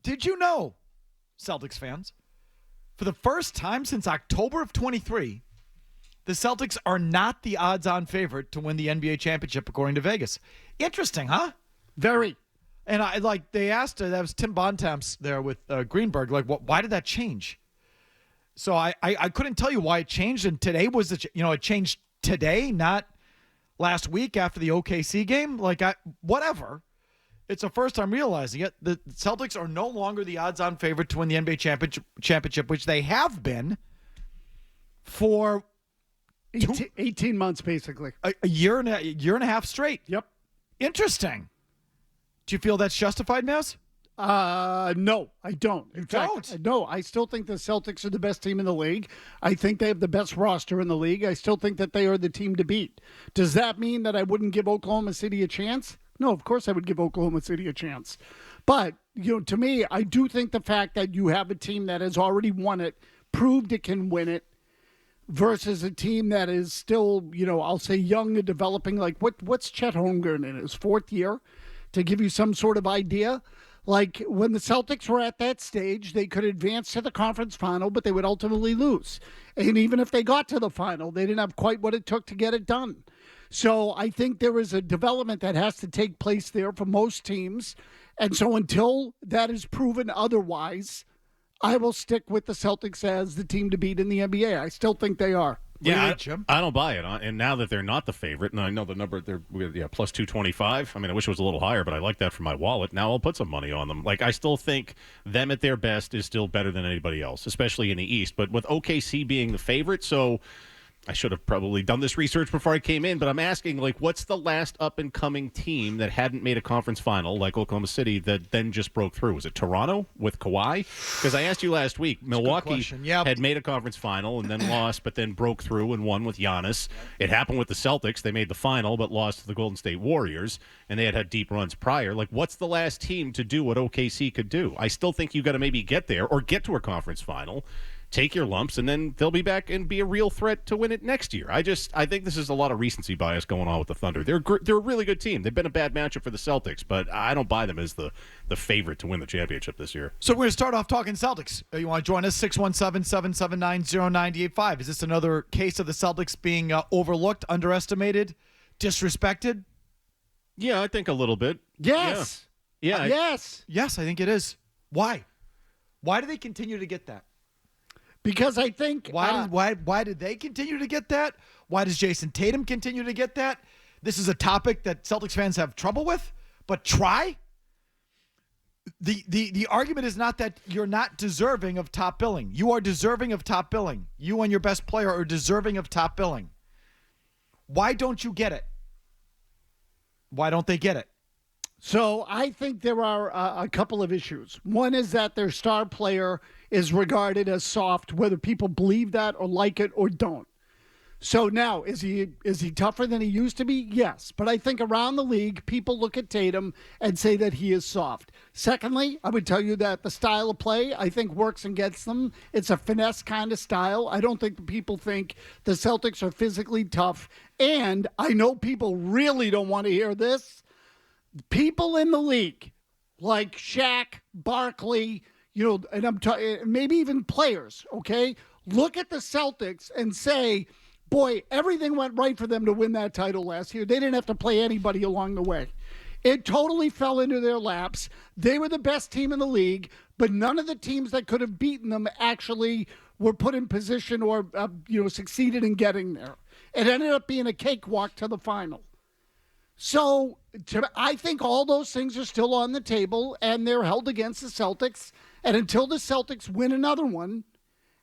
Did you know, Celtics fans, for the first time since October of 23, the Celtics are not the odds-on favorite to win the NBA championship according to Vegas. Interesting, huh? Very. And they asked, that was Tim Bontemps there with Greenberg, why did that change? So I couldn't tell you why it changed, and today was it changed today, not last week after the OKC game. Whatever. It's the first time realizing it. The Celtics are no longer the odds-on favorite to win the NBA championship, which they have been for 18 months, basically. A year and a half straight. Yep. Interesting. Do you feel that's justified, Mazz? No, I don't. In fact, no, I still think the Celtics are the best team in the league. I think they have the best roster in the league. I still think that they are the team to beat. Does that mean that I wouldn't give Oklahoma City a chance? No, of course I would give Oklahoma City a chance. But, to me, I do think the fact that you have a team that has already won it, proved it can win it, versus a team that is still, I'll say young and developing. What's Chet Holmgren in his fourth year? To give you some sort of idea. When the Celtics were at that stage, they could advance to the conference final, but they would ultimately lose. And even if they got to the final, they didn't have quite what it took to get it done. So I think there is a development that has to take place there for most teams. And so until that is proven otherwise, I will stick with the Celtics as the team to beat in the NBA. I still think they are. Yeah, I don't buy it. And now that they're not the favorite, and I know the number, they're plus 225. I mean, I wish it was a little higher, but I like that for my wallet. Now I'll put some money on them. I still think them at their best is still better than anybody else, especially in the East. But with OKC being the favorite, so I should have probably done this research before I came in, but I'm asking, what's the last up-and-coming team that hadn't made a conference final, like Oklahoma City, that then just broke through? Was it Toronto with Kawhi? Because I asked you last week, Milwaukee had made a conference final and then lost, but then broke through and won with Giannis. It happened with the Celtics. They made the final, but lost to the Golden State Warriors, and they had deep runs prior. What's the last team to do what OKC could do? I still think you got to maybe get there or get to a conference final, take your lumps, and then they'll be back and be a real threat to win it next year. I think this is a lot of recency bias going on with the Thunder. They're a really good team. They've been a bad matchup for the Celtics, but I don't buy them as the favorite to win the championship this year. So we're going to start off talking Celtics. You want to join us? 617-779-0985. Is this another case of the Celtics being overlooked, underestimated, disrespected? Yeah, I think a little bit. Yes. Yeah. Yes, I think it is. Why? Why do they continue to get that? Because I think why did they continue to get that? Why does Jason Tatum continue to get that? This is a topic that Celtics fans have trouble with, but try. The argument is not that you're not deserving of top billing. You are deserving of top billing. You and your best player are deserving of top billing. Why don't you get it? Why don't they get it? So I think there are a couple of issues. One is that their star player is regarded as soft, whether people believe that or like it or don't. So now, is he tougher than he used to be? Yes. But I think around the league, people look at Tatum and say that he is soft. Secondly, I would tell you that the style of play, I think, works and gets them. It's a finesse kind of style. I don't think people think the Celtics are physically tough. And I know people really don't want to hear this. People in the league, like Shaq, Barkley, and I'm talking maybe even players, okay, look at the Celtics and say, boy, everything went right for them to win that title last year. They didn't have to play anybody along the way. It totally fell into their laps. They were the best team in the league, but none of the teams that could have beaten them actually were put in position or, succeeded in getting there. It ended up being a cakewalk to the final. So I think all those things are still on the table, and they're held against the Celtics. And until the Celtics win another one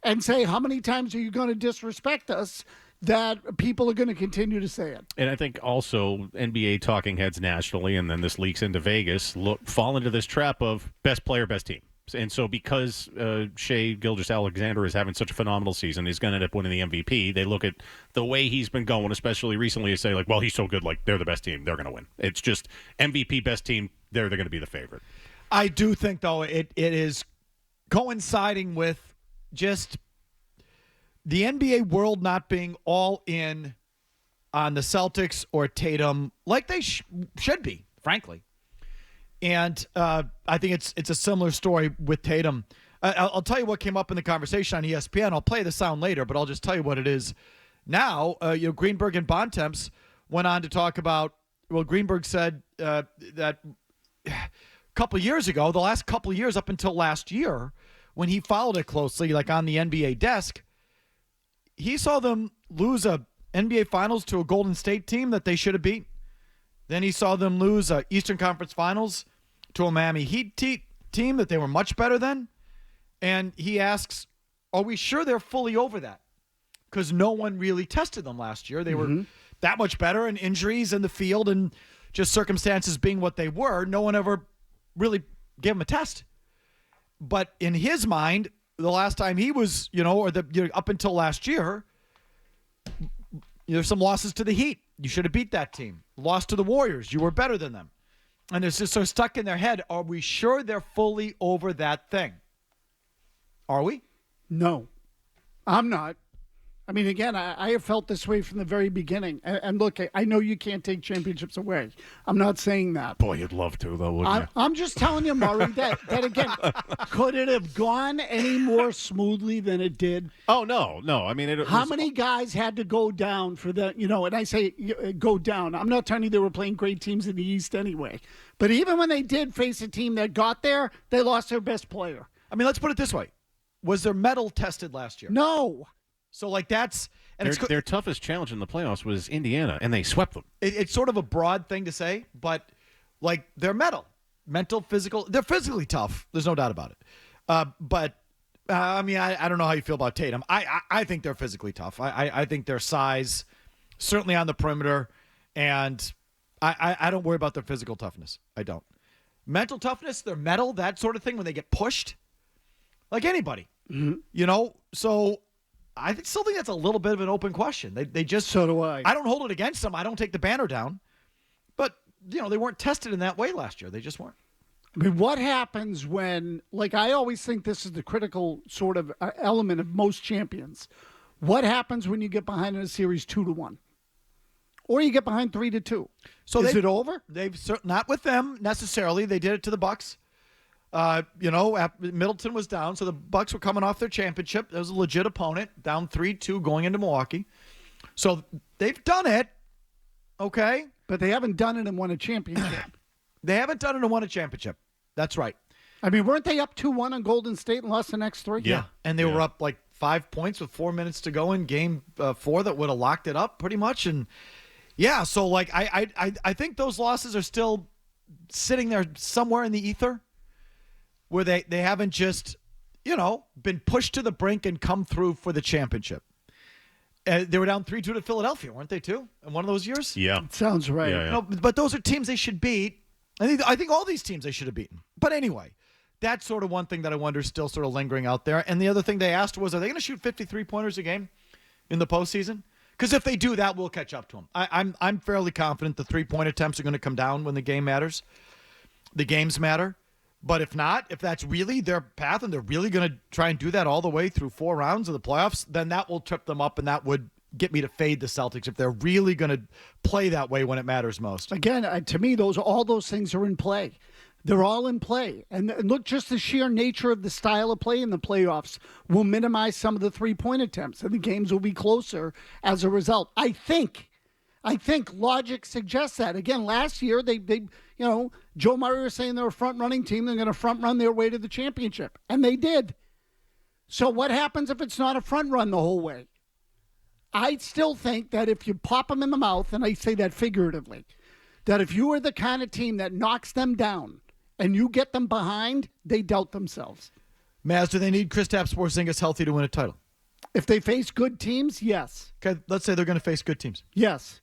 and say, how many times are you going to disrespect us, that people are going to continue to say it. And I think also NBA talking heads nationally, and then this leaks into Vegas, fall into this trap of best player, best team. And so because Shai Gilgeous-Alexander is having such a phenomenal season, he's going to end up winning the MVP. They look at the way he's been going, especially recently, and say, well, he's so good, they're the best team. They're going to win. It's just MVP, best team, they're going to be the favorite. I do think, though, it is coinciding with just the NBA world not being all in on the Celtics or Tatum like they should be, frankly. And I think it's a similar story with Tatum. I'll tell you what came up in the conversation on ESPN. I'll play the sound later, but I'll just tell you what it is now. Greenberg and Bontemps went on to talk about, well, Greenberg said that a couple of years ago, the last couple of years up until last year, when he followed it closely, like on the NBA desk, he saw them lose a NBA Finals to a Golden State team that they should have beat. Then he saw them lose a Eastern Conference Finals to a Miami Heat team that they were much better than. And he asks, are we sure they're fully over that? Because no one really tested them last year. They were that much better, and injuries in the field and just circumstances being what they were, no one ever really gave them a test. But in his mind, the last time he was, up until last year, there's some losses to the Heat. You should have beat that team. Lost to the Warriors. You were better than them. And it's just so stuck in their head. Are we sure they're fully over that thing? Are we? No, I'm not. I mean, again, I have felt this way from the very beginning. And look, I know you can't take championships away. I'm not saying that. Boy, you'd love to, though, wouldn't you? I'm just telling you, Murray, that again, could it have gone any more smoothly than it did? Oh, no. I mean, how many guys had to go down for the, and I say go down. I'm not telling you they were playing great teams in the East anyway. But even when they did face a team that got there, they lost their best player. I mean, let's put it this way. Was their medal tested last year? No. So, that's... And their toughest challenge in the playoffs was Indiana, and they swept them. It's sort of a broad thing to say, but, their mental, physical, they're physically tough. There's no doubt about it. But, I mean, I don't know how you feel about Tatum. I think they're physically tough. I think their size, certainly on the perimeter, and I don't worry about their physical toughness. I don't. Mental toughness, their mental, that sort of thing, when they get pushed, like anybody. So... I still think that's a little bit of an open question. They just so do I. I don't hold it against them. I don't take the banner down, but they weren't tested in that way last year. They just weren't. I mean, what happens when? I always think this is the critical sort of element of most champions. What happens when you get behind in a series 2-1, or you get behind 3-2? So is it over? They've not with them necessarily. They did it to the Bucks. Middleton was down, so the Bucks were coming off their championship. There was a legit opponent, down 3-2 going into Milwaukee. So they've done it, okay? But they haven't done it and won a championship. They haven't done it and won a championship. That's right. I mean, weren't they up 2-1 on Golden State and lost the next 3? Yeah. And they were up 5 points with 4 minutes to go in game 4 that would have locked it up pretty much. And, so, I think those losses are still sitting there somewhere in the ether, where they haven't just, been pushed to the brink and come through for the championship. They were down 3-2 to Philadelphia, weren't they, too, in one of those years? Yeah. Sounds right. Yeah. But those are teams they should beat. I think all these teams they should have beaten. But anyway, that's sort of one thing that I wonder is still sort of lingering out there. And the other thing they asked was, are they going to shoot 53-pointers a game in the postseason? Because if they do that, we'll catch up to them. I'm fairly confident the 3-point attempts are going to come down when the game matters. The games matter. But if not, if that's really their path and they're really going to try and do that all the way through 4 rounds of the playoffs, then that will trip them up, and that would get me to fade the Celtics if they're really going to play that way when it matters most. Again, to me, all those things are in play. They're all in play. And look, just the sheer nature of the style of play in the playoffs will minimize some of the 3-point attempts, and the games will be closer as a result. I think logic suggests that. Again, last year, they Joe Murray was saying they're a front-running team. They're going to front-run their way to the championship. And they did. So what happens if it's not a front-run the whole way? I still think that if you pop them in the mouth, and I say that figuratively, that if you are the kind of team that knocks them down and you get them behind, they doubt themselves. Mazz, do they need Kristaps Porzingis healthy to win a title? If they face good teams, yes. Okay, let's say they're going to face good teams. Yes.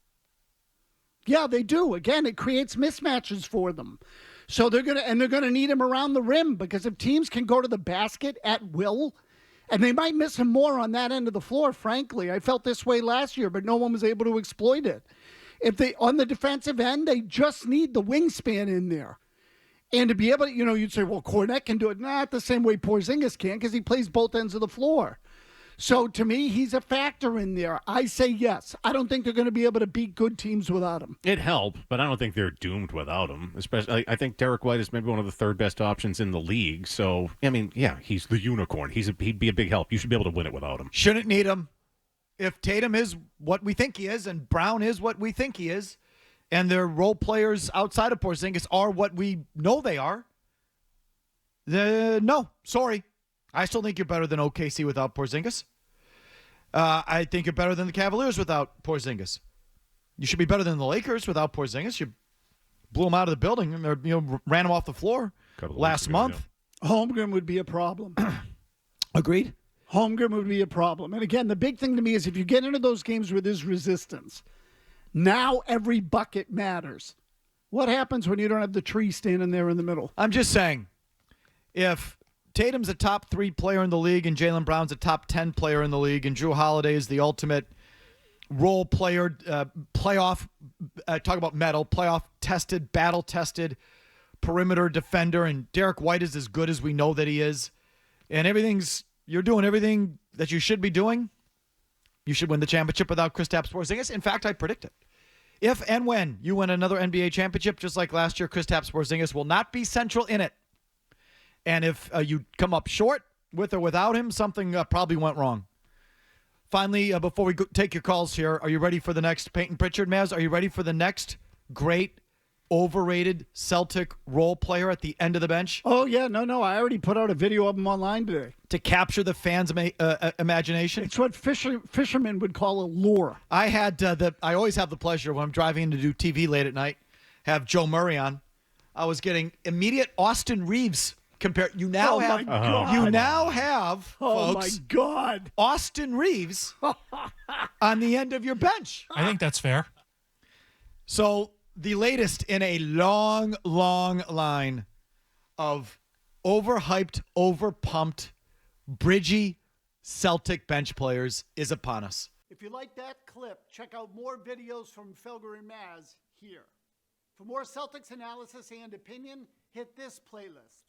Yeah, they do. Again, it creates mismatches for them. So they're going to need him around the rim, because if teams can go to the basket at will, and they might miss him more on that end of the floor, frankly. I felt this way last year, but no one was able to exploit it. If they, on the defensive end, they just need the wingspan in there. And to be able to, you'd say, well, Cornette can do it. Not the same way Porzingis can, because he plays both ends of the floor. So to me, he's a factor in there. I say yes. I don't think they're going to be able to beat good teams without him. It helped, but I don't think they're doomed without him. Especially, I think Derek White is maybe one of the third best options in the league. So, I mean, yeah, he's the unicorn. He'd be a big help. You should be able to win it without him. Shouldn't need him. If Tatum is what we think he is and Brown is what we think he is, and their role players outside of Porzingis are what we know they are, no, sorry. I still think you're better than OKC without Porzingis. I think you're better than the Cavaliers without Porzingis. You should be better than the Lakers without Porzingis. You blew them out of the building and ran them off the floor last month. Yeah. Holmgren would be a problem. Agreed. Holmgren would be a problem. And again, the big thing to me is if you get into those games where there's resistance, now every bucket matters. What happens when you don't have the tree standing there in the middle? I'm just saying, if Tatum's a top 3 player in the league and Jaylen Brown's a top 10 player in the league and Drew Holiday is the ultimate role player, playoff, talk about metal, playoff tested, battle tested perimeter defender, and Derek White is as good as we know that he is, and you're doing everything that you should be doing, you should win the championship without Kristaps Porzingis. In fact, I predict it. If and when you win another NBA championship, just like last year, Kristaps Porzingis will not be central in it. And if you come up short with or without him, something probably went wrong. Finally, before we take your calls here, are you ready for the next Peyton Pritchard, Mazz? Are you ready for the next great, overrated Celtic role player at the end of the bench? Oh, yeah. No. I already put out a video of him online today. To capture the fans' imagination? It's what fishermen would call a lure. I always have the pleasure when I'm driving in to do TV late at night, have Joe Murray on. I was getting immediate Austin Reeves compared. You now have, oh folks, my God, Austin Reeves on the end of your bench. I think that's fair. So the latest in a long, long line of overhyped, overpumped, bridgy Celtic bench players is upon us. If you like that clip, check out more videos from Felger and Mazz here. For more Celtics analysis and opinion, hit this playlist.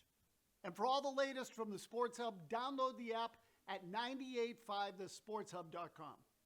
And for all the latest from the Sports Hub, download the app at 985thesportshub.com.